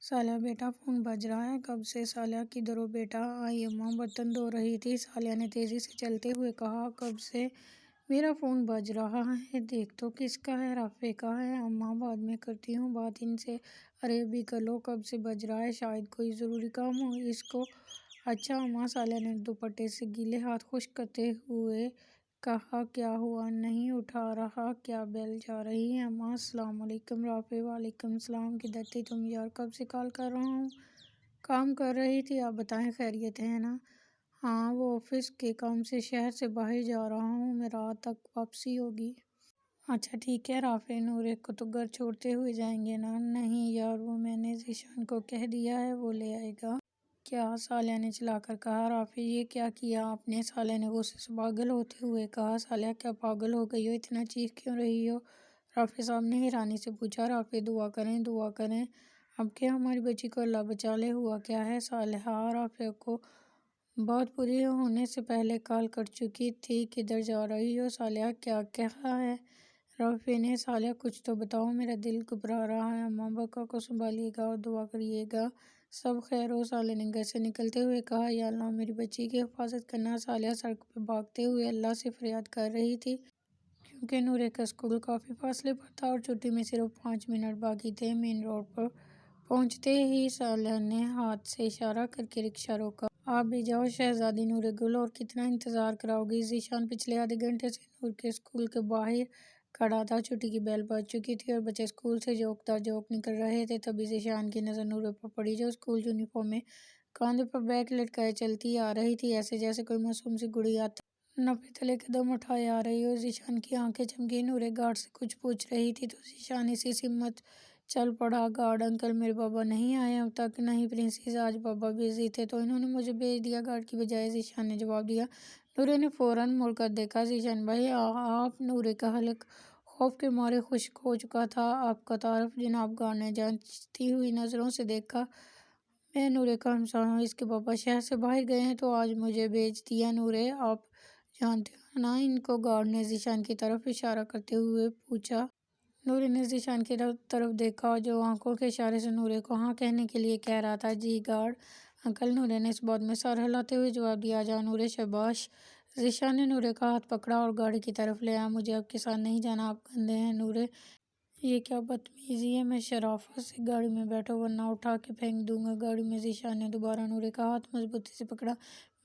صالحہ بیٹا phone بج رہا ہے کب سے؟ صالحہ کدھر ہو بیٹا؟ آئی اماں برتن دھو رہی تھی۔ صالحہ نے تیزی سے چلتے ہوئے کہا کب سے میرا فون بج رہا ہے؟ دیکھ تو کس کا ہے؟ رافع کا ہے اماں، بعد میں کرتی ہوں بات ان سے۔ ارے ابھی کر لو، کب سے بج رہا ہے؟ شاید کوئی ضروری کام ہو اس کو۔ اچھا اماں، صالحہ نے دوپٹے سے گیلے ہاتھ خشک کرتے ہوئے کہا کیا ہوا؟ نہیں اٹھا رہا کیا؟ بیل جا رہی ہے اماں۔ السلام علیکم رافع۔ وعلیکم السلام، کدھر تھی تم یار؟ کب سے کال کر رہا ہوں، کام کر رہی تھی۔ آپ بتائیں خیریت ہے نا؟ ہاں وہ آفس کے کام سے شہر سے باہر جا رہا ہوں میں، رات تک واپسی ہوگی۔ اچھا ٹھیک ہے رافع، نورے کو تو گھر چھوڑتے ہوئے جائیں گے نا؟ نہیں یار، وہ میں نے ذیشان کو کہہ دیا ہے، وہ لے آئے گا۔ کیا؟ صالحہ نے چلا کر کہا۔ رافع یہ کیا کیا آپ نے؟ صالحہ نے غصے سے پاگل ہوتے ہوئے کہا۔ صالحہ کیا پاگل ہو گئی ہو؟ اتنا چیخ کیوں رہی ہو؟ رافع صاحب نے حیرانی سے پوچھا۔ رافع دعا کریں دعا کریں اب کہ ہماری بچی کو اللہ بچا لے۔ ہوا کیا ہے؟ صالحہ رافع کو بات پوری ہونے سے پہلے کال کر چکی تھی۔ کدھر جا رہی ہو؟ صالحہ کیا کہا ہے رافع نے؟ صالحہ کچھ تو بتاؤ، میرا دل گھبرا رہا ہے۔ اماں بقا کو سنبھالیے گا اور دعا کریے گا سب خیر ہو۔ صالحہ نے گھر سے نکلتے ہوئے کہا یا اللہ میری بچی کی حفاظت کرنا۔ صالحہ سڑک پہ بھاگتے ہوئے اللہ سے فریاد کر رہی تھی کیونکہ نورے کا اسکول کافی فاصلے پر تھا اور چھٹی میں صرف 5 منٹ باقی تھے۔ مین روڈ پر پہنچتے ہی صالحہ نے ہاتھ سے اشارہ کر کے رکشہ روکا۔ آپ بھی جاؤ شہزادی نورے گل، اور کتنا انتظار کراؤ گی؟ ذیشان پچھلے آدھے گھنٹے سے نور کے اسکول کے باہر کھڑا تھا۔ چھٹی کی بیل بج چکی تھی اور بچے اسکول سے جوک در جوک نکل رہے تھے۔ تبھی ذیشان کی نظر نورے پر پڑی جو اسکول یونیفارم میں کاندھے پر بیگ لٹکائے چلتی آ رہی تھی، ایسے جیسے کوئی معصوم سی گڑیا نپے تلے قدم اٹھائے آ رہی ہو۔ ذیشان کی آنکھیں چمکی۔ نورے گارڈ سے کچھ پوچھ رہی تھی تو ذیشان اسی سمت چل پڑا۔ گارڈ انکل میرے بابا نہیں آئے اب تک؟ نہیں پرنسس، آج بابا بزی تھے تو انہوں نے مجھے بھیج دیا گارڈ کی بجائے، ذیشان نے جواب دیا۔ نورے نے فوراً مڑ کر دیکھا۔ ذیشان بھائی آپ؟ نورے کا حلق خوف کے مارے خشک ہو چکا تھا۔ آپ کا تعارف جناب؟ گارڈ نے جانچتی ہوئی نظروں سے دیکھا۔ میں نورے کا ہمسایہ ہوں، اس کے پاپا شہر سے باہر گئے ہیں تو آج مجھے بھیج دیا۔ نورے آپ جانتے ہو نا ان کو؟ گارڈ نے ذیشان کی طرف اشارہ کرتے ہوئے پوچھا۔ نورے نے ذیشان کی طرف دیکھا جو آنکھوں کے اشارے سے نورے کو ہاں کہنے کے لیے کہہ رہا تھا۔ جی گارڈ انکل، نورے نے اس بات میں سر ہلاتے ہوئے جواب دیا۔ جاؤ نورے، شاباش۔ ذیشان نے نورے کا ہاتھ پکڑا اور گاڑی کی طرف لے آیا۔ مجھے آپ کے ساتھ نہیں جانا، آپ گندے ہیں۔ نورے یہ کیا بدتمیزی ہے؟ میں شرافت سے گاڑی میں بیٹھو ورنہ اٹھا کے پھینک دوں گا گاڑی میں۔ ذیشان نے دوبارہ نورے کا ہاتھ مضبوطی سے پکڑا۔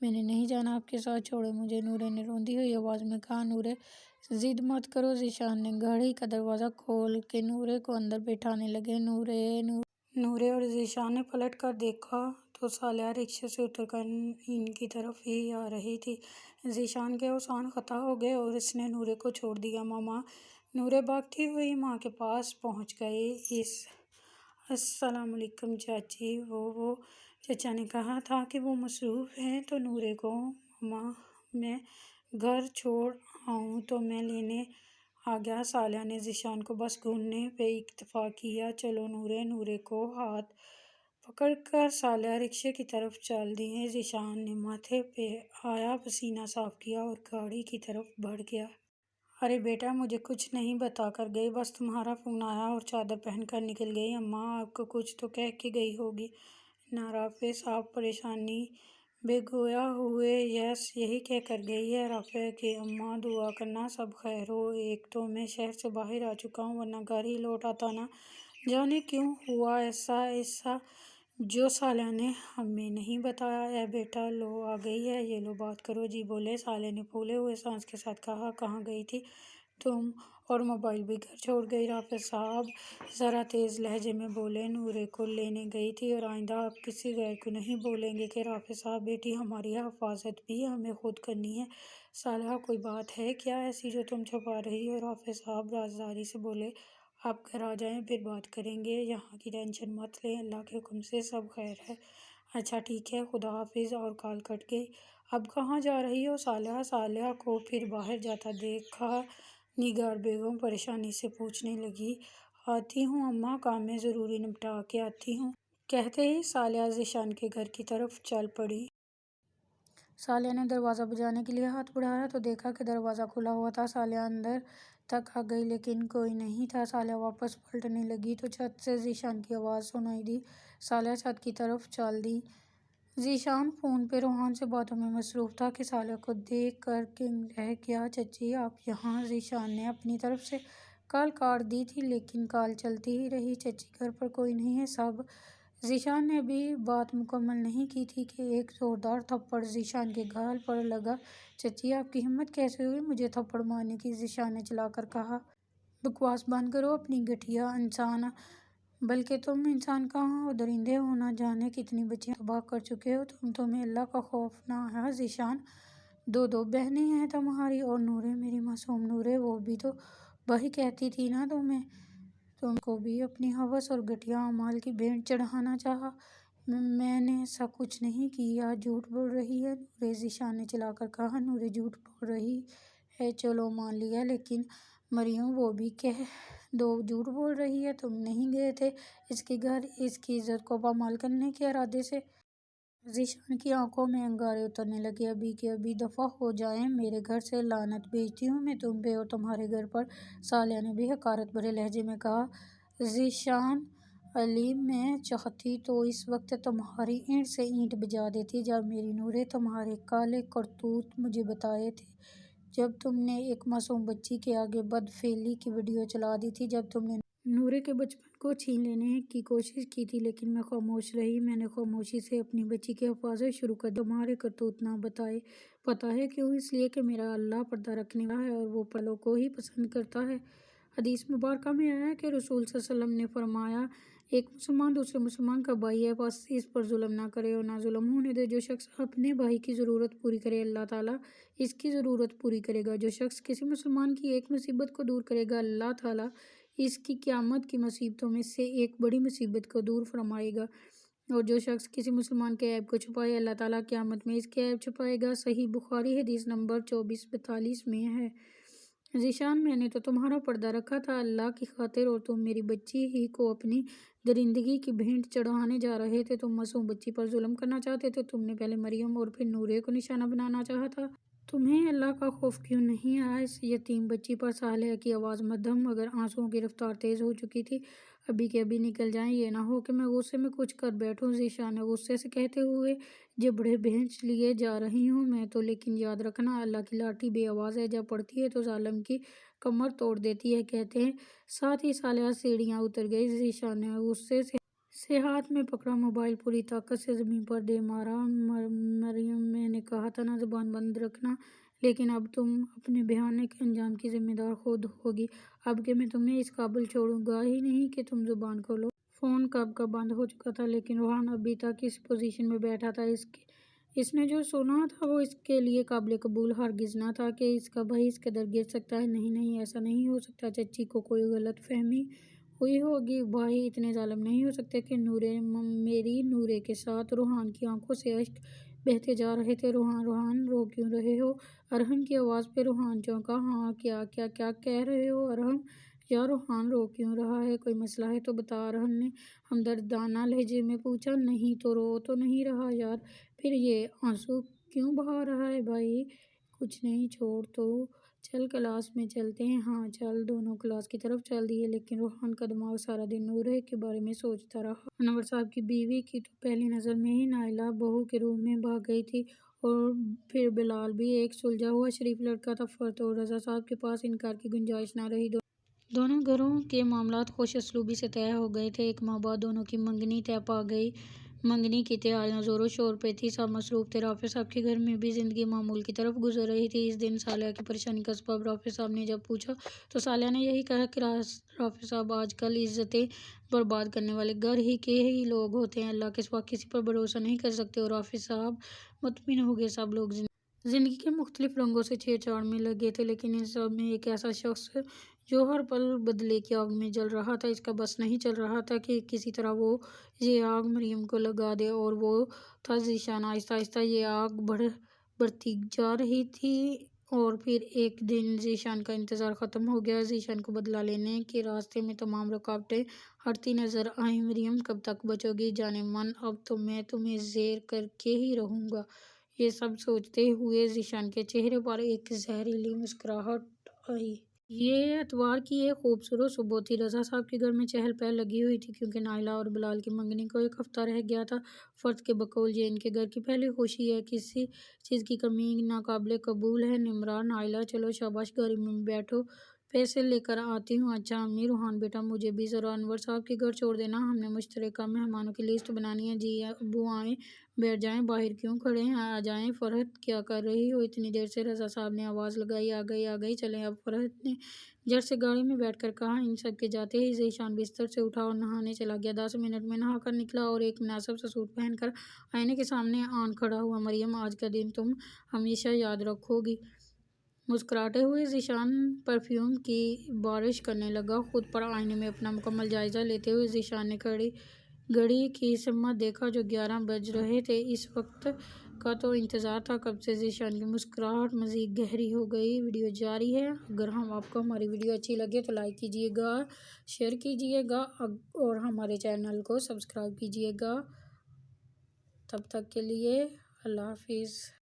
میں نے نہیں جانا آپ کے ساتھ، چھوڑیں مجھے، نورے نے روندی ہوئی آواز میں کہا۔ نورے ضد مت کرو۔ ذیشان نے گاڑی کا دروازہ کھول کے نورے کو اندر بٹھانے لگے۔ نورے اور ذیشان نے پلٹ کر دیکھا تو صالحہ رکشے سے اتر کر ان کی طرف ہی آ رہی تھی۔ ذیشان کے اوزان خطا ہو گئے اور اس نے نورے کو چھوڑ دیا۔ ماما! نورے بھاگتی ہوئی ماں کے پاس پہنچ گئی۔ السلام علیکم چاچی۔ وہ چچا نے کہا تھا کہ وہ مصروف ہیں تو نورے کو ماما میں گھر چھوڑ آؤں تو میں لینے آ گیا۔ صالحہ نے ذیشان کو بس گھورنے پہ اکتفا کیا۔ چلو نورے۔ نورے کو ہاتھ پکڑ کر صالحہ رکشے کی طرف چل دی۔ ذیشان نے ماتھے پہ آیا پسینہ صاف کیا اور گاڑی کی طرف بڑھ گیا۔ ارے بیٹا مجھے کچھ نہیں بتا کر گئی، بس تمہارا فون آیا اور چادر پہن کر نکل گئی۔ اماں آپ کو کچھ تو کہہ کے گئی ہوگی نا؟ رافع صاحب پریشانی بے گویا ہوئے۔ یس یہی کہہ کر گئی ہے رافع کہ اماں دعا کرنا سب خیر ہو۔ ایک تو میں شہر سے باہر آ چکا ہوں ورنہ گھر ہی لوٹ آتا نا جانے کیوں ہوا ایسا جو صالحہ نے ہمیں نہیں بتایا۔ اے بیٹا لو آ گئی ہے، یہ لو بات کرو۔ جی بولے؟ صالحہ نے پھولے ہوئے سانس کے ساتھ کہا۔ کہاں گئی تھی تم؟ اور موبائل بھی گھر چھوڑ گئی؟ رافع صاحب ذرا تیز لہجے میں بولے۔ نورے کو لینے گئی تھی اور آئندہ آپ کسی غیر کو نہیں بولیں گے کہ رافع صاحب بیٹی ہماری حفاظت بھی ہمیں خود کرنی ہے۔ صالحہ کوئی بات ہے کیا ایسی جو تم چھپا رہی ہو؟ رافع صاحب رازداری سے بولے۔ آپ گھر آ جائیں پھر بات کریں گے، یہاں کی ٹینشن مت لیں، اللہ کے حکم سے سب خیر ہے۔ اچھا ٹھیک ہے، خدا حافظ۔ اور کال کٹ گئی۔ اب کہاں جا رہی ہو صالحہ؟ صالحہ کو پھر باہر جاتا دیکھا نگار بیگم پریشانی سے پوچھنے لگی۔ آتی ہوں اماں، کام میں ضروری نمٹا کے آتی ہوں۔ کہتے ہی صالحہ ذیشان کے گھر کی طرف چل پڑی۔ صالحہ نے دروازہ بجانے کے لیے ہاتھ بڑھایا تو دیکھا کہ دروازہ کھلا ہوا تھا۔ صالحہ اندر تک آ گئی لیکن کوئی نہیں تھا۔ صالحہ واپس پلٹنے لگی تو چھت سے ذیشان کی آواز سنائی دی۔ صالحہ چھت کی طرف چل دی۔ ذیشان فون پہ روحان سے باتوں میں مصروف تھا کہ صالحہ کو دیکھ کر رہ گیا۔ چچی آپ یہاں؟ ذیشان نے اپنی طرف سے کال کاٹ دی تھی لیکن کال چلتی ہی رہی۔ چچی گھر پر کوئی نہیں ہے سب۔ ذیشان نے ابھی بات مکمل نہیں کی تھی کہ ایک زوردار تھپڑ ذیشان کے گال پر لگا۔ چچی آپ کی ہمت کیسے ہوئی مجھے تھپڑ مارنے کی؟ ذیشان نے چلا کر کہا۔ بکواس بند کرو اپنی گھٹیا انسان، بلکہ تم انسان کہاں ہو، درندے ہو، نہ جانے کتنی بچیاں تباہ کر چکے ہو تم۔ تمہیں اللہ کا خوف نہ ہے ذیشان؟ دو بہنیں ہیں تمہاری اور نورے، میری معصوم نورے، وہ بھی تو بھائی کہتی تھی نا تمہیں۔ تم کو بھی اپنی ہوس اور گھٹیا اعمال کی بھینٹ چڑھانا چاہا۔ میں نے ایسا کچھ نہیں کیا، جھوٹ بول رہی ہے نورے، ذیشان نے چلا کر کہا۔ نورے جھوٹ بول رہی ہے چلو مان لیا، لیکن مریم وہ بھی کہہ دو جھوٹ بول رہی ہے، تم نہیں گئے تھے اس کے گھر اس کی عزت کو پامال کرنے کے ارادے سے؟ ذیشان کی آنکھوں میں انگارے اترنے لگے۔ ابھی کے ابھی دفعہ ہو جائیں، میرے گھر سے لعنت بھیجتی ہوں میں تم پہ اور تمہارے گھر پر، صالحہ نے بھی حقارت بھرے لہجے میں کہا۔ ذیشان علی میں چاہتی تو اس وقت تمہاری اینٹ سے اینٹ بجا دیتی۔ جب میری نورے تمہارے کالے کرتوت مجھے بتائے تھے، جب تم نے ایک معصوم بچی کے آگے بدفعلی کی ویڈیو چلا دی تھی، جب تم نے نورے کے بچپن کو چھین لینے کی کوشش کی تھی، لیکن میں خاموش رہی۔ میں نے خاموشی سے اپنی بچی کی حفاظت شروع کر دی۔ تمہارے کرتوت نہ بتائے پتہ ہے کیوں؟ اس لیے کہ میرا اللہ پردہ رکھنے والا ہے اور وہ پردوں کو ہی پسند کرتا ہے۔ حدیث مبارکہ میں آیا ہے کہ رسول صلی اللہ علیہ وسلم نے فرمایا، ایک مسلمان دوسرے مسلمان کا بھائی ہے، بس اس پر ظلم نہ کرے اور نہ ظلم ہونے دے۔ جو شخص اپنے بھائی کی ضرورت پوری کرے اللہ تعالیٰ اس کی ضرورت پوری کرے گا۔ جو شخص کسی مسلمان کی ایک مصیبت کو دور کرے گا اللہ تعالیٰ اس کی قیامت کی مصیبتوں میں سے ایک بڑی مصیبت کو دور فرمائے گا، اور جو شخص کسی مسلمان کے عیب کو چھپائے اللہ تعالیٰ قیامت میں اس کے عیب چھپائے گا۔ صحیح بخاری حدیث نمبر 2442 میں ہے۔ ذیشان میں نے تو تمہارا پردہ رکھا تھا اللہ کی خاطر، اور تم میری بچی ہی کو اپنی درندگی کی بھینٹ چڑھانے جا رہے تھے۔ تم معصوم بچی پر ظلم کرنا چاہتے تھے، تم نے پہلے مریم اور پھر نورے کو نشانہ بنانا چاہا تھا۔ تمہیں اللہ کا خوف کیوں نہیں آیا اس یتیم بچی پر؟ صالحہ کی آواز مدھم مگر آنسوؤں کی رفتار تیز ہو چکی تھی۔ ابھی کے ابھی نکل جائیں، یہ نہ ہو کہ میں غصے میں کچھ کر بیٹھوں، ذیشان نے غصے سے کہتے ہوئے جبڑے بھینچ لیے۔ جا رہی ہوں میں تو، لیکن یاد رکھنا اللہ کی لاٹھی بے آواز ہے، جب پڑتی ہے تو ظالم کی کمر توڑ دیتی ہے، کہتے ہیں۔ ساتھ ہی صالحہ سیڑھیاں اتر گئی۔ ذیشان نے غصے سے ہاتھ میں پکڑا موبائل پوری طاقت سے زمین پر دے مارا۔ مریم میں نے کہا تھا نا زبان بند رکھنا، لیکن اب تم اپنے بھیانک انجام کی ذمہ دار خود ہوگی۔ اب کہ میں تمہیں اس قابل چھوڑوں گا ہی نہیں کہ تم زبان کھولو۔ فون کب کا بند ہو چکا تھا، لیکن روحان ابھی تک اس پوزیشن میں بیٹھا تھا۔ اس نے جو سنا تھا وہ اس کے لیے قابل قبول ہرگز نہ تھا کہ اس کا بھائی اس قدر گر سکتا ہے۔ نہیں ایسا نہیں ہو سکتا، چچی کو کوئی غلط فہمی ہوئی ہوگی، بھائی اتنے ظالم نہیں ہو سکتے کہ میری نورے کے ساتھ۔ روحان کی آنکھوں سے اشک بہتے جا رہے تھے۔ روحان رو کیوں رہے ہو؟ ارحم کی آواز پہ روحان چونکا۔ ہاں کیا کہہ رہے ہو ارحم؟ یا روحان رو کیوں رہا ہے؟ کوئی مسئلہ ہے تو بتا، ارحم نے ہمدردانہ لہجے میں پوچھا۔ نہیں تو رو تو نہیں رہا یار، پھر یہ آنسو کیوں بہا رہا ہے بھائی؟ کچھ نہیں، چھوڑ تو، چل کلاس میں چلتے ہیں۔ ہاں چل۔ دونوں کلاس کی طرف چل دیے، لیکن روحان کا دماغ سارا دن نورے کے بارے میں سوچتا رہا۔ انور صاحب کی بیوی کی تو پہلی نظر میں ہی نائلہ بہو کے روم میں بھاگ گئی تھی، اور پھر بلال بھی ایک سلجھا ہوا شریف لڑکا تھا۔ فرد اور رضا صاحب کے پاس انکار کی گنجائش نہ رہی۔ دونوں گھروں کے معاملات خوش اسلوبی سے طے ہو گئے تھے۔ ایک ماہ بعد دونوں کی منگنی طے پا گئی۔ منگنی کی تیاریاں زور و شور پہ تھی، سب مصروف تھے۔ رافع صاحب کے گھر میں بھی زندگی معمول کی طرف گزر رہی تھی۔ اس دن صالحہ کی پریشانی کا سبب رافع صاحب نے جب پوچھا تو صالحہ نے یہی کہا کہ رافع صاحب آج کل عزتیں برباد کرنے والے گھر ہی کے ہی لوگ ہوتے ہیں، اللہ کے سوا کسی پر بھروسہ نہیں کر سکتے۔ اور رافع صاحب مطمئن ہو گئے۔ سب لوگ زندگی کے مختلف رنگوں سے چھیڑ چھاڑ میں لگے تھے، لیکن ان سب میں ایک ایسا شخص جو ہر پل بدلے کی آگ میں جل رہا تھا، اس کا بس نہیں چل رہا تھا کہ کسی طرح وہ یہ آگ مریم کو لگا دے، اور وہ تھا ذیشان۔ آہستہ آہستہ یہ آگ بڑھتی جا رہی تھی، اور پھر ایک دن ذیشان کا انتظار ختم ہو گیا۔ ذیشان کو بدلہ لینے کے راستے میں تمام رکاوٹیں ہٹتی نظر آئیں۔ مریم کب تک بچو گی جان من؟ اب تو میں تمہیں زیر کر کے ہی رہوں گا۔ یہ سب سوچتے ہوئے ذیشان کے چہرے پر ایک زہریلی مسکراہٹ آئی۔ یہ اتوار کی ایک خوبصورت صبح تھی۔ رضا صاحب کے گھر میں چہل پہل لگی ہوئی تھی کیونکہ نائلہ اور بلال کی منگنی کو ایک ہفتہ رہ گیا تھا۔ فرد کے بقول یہ ان کے گھر کی پہلی خوشی ہے، کسی چیز کی کمی ناقابل قبول ہے۔ نمرا: نائلہ چلو شاباش، گاڑی میں بیٹھو، پیسے لے کر آتی ہوں۔ اچھا امی۔ روحان بیٹا مجھے بھی ذرا انور صاحب کے گھر چھوڑ دینا، ہم نے مشترکہ مہمانوں کی لسٹ بنانی ہے۔ جی ابو آئیں، بیٹھ جائیں، باہر کیوں کھڑے ہیں، آ جائیں۔ فرحت کیا کر رہی ہو اتنی دیر سے؟ رضا صاحب نے آواز لگائی۔ آ گئی چلیں اب، فرحت نے جھٹ سے گاڑی میں بیٹھ کر کہا۔ ان سب کے جاتے ہی ذیشان بستر سے اٹھا اور نہانے چلا گیا۔ 10 منٹ میں نہا کر نکلا اور ایک مناسب سا سوٹ پہن کر آئینے کے سامنے آن کھڑا ہوا۔ مریم، آج کا دن تم ہمیشہ یاد رکھو گی۔ مسکراتے ہوئے ذیشان پرفیوم کی بارش کرنے لگا۔ خود پر آئینے میں اپنا مکمل جائزہ لیتے ہوئے ذیشان نے گھڑی کی سمت دیکھا جو 11 بج رہے تھے۔ اس وقت کا تو انتظار تھا کب سے۔ ذیشان کی مسکراہٹ مزید گہری ہو گئی۔ ویڈیو جاری ہے۔ اگر آپ کو ہماری ویڈیو اچھی لگے تو لائک کیجیے گا، شیئر کیجیے گا اور ہمارے چینل کو سبسکرائب کیجیے گا۔ تب تک کے لیے اللہ حافظ۔